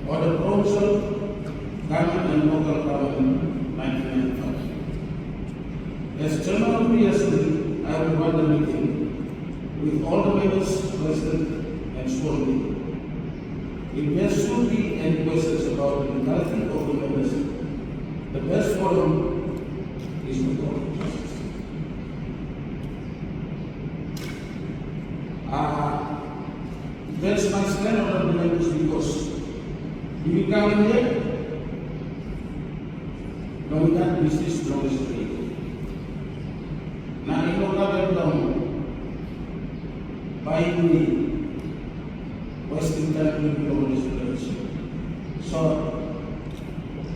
or the Provincial Government and Local Government 1995. As Chairman of the Assembly, I will run the meeting with all the members present and sworn in. If there should be any questions about the legality of the members, the best forum is the Court of Justice. That's my stand on the members because if you come in here, no, we can't business from the street. Now, you know that by the Western Country of the So,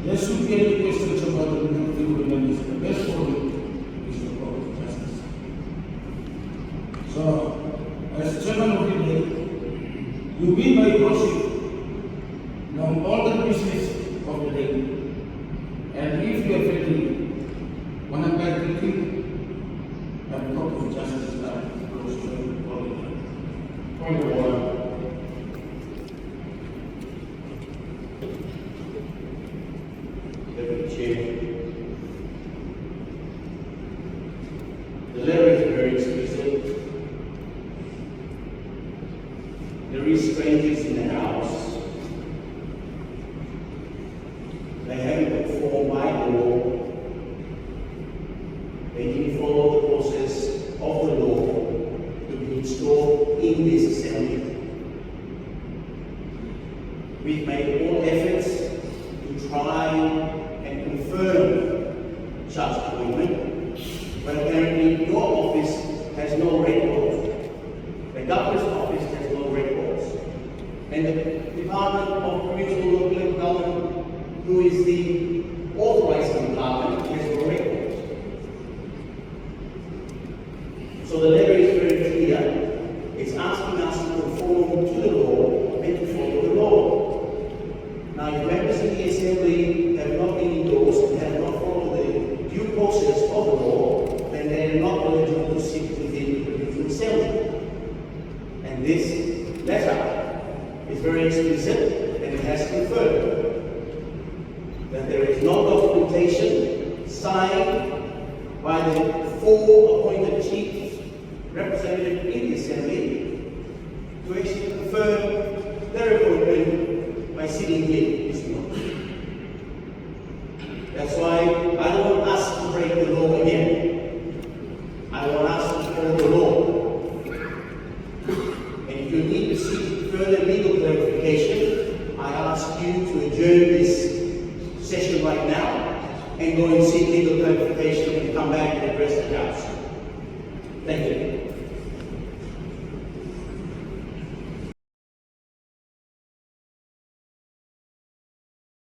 there should be any questions about the legality of the members. The best forum is the Court of Justice. So, as Chairman of the day, you be my worship on all the business of the day. And if you are friendly, when I'm back to the Court of Justice is close to all the time. Point of order. Deputy Chair. The letter is very explicit. There is strangers in the house. They haven't performed by law. They didn't follow the process of the law to be installed in this assembly. We've made all efforts to try and confirm such appointment, but apparently your office has no record. The governor's office has no records. And the Department of Provincial Local Government, who is the authorizing department, has no records. So the letter is very clear. It's asking us to conform to the law and to follow the law. Now, if members in the Assembly have not been endorsed and have not followed the due process of the law, then they are not eligible to sit within the Provincial Assembly. And this letter is very explicit and it has confirmed that there is no documentation signed by the 4 appointed chiefs represented in the Assembly to actually confirm their appointment by sitting here this morning. That's why I don't want us to break the law again. I want us to follow the law. If you need to seek further legal clarification, I ask you to adjourn this session right now and go and seek legal clarification and come back and address the House. Thank you.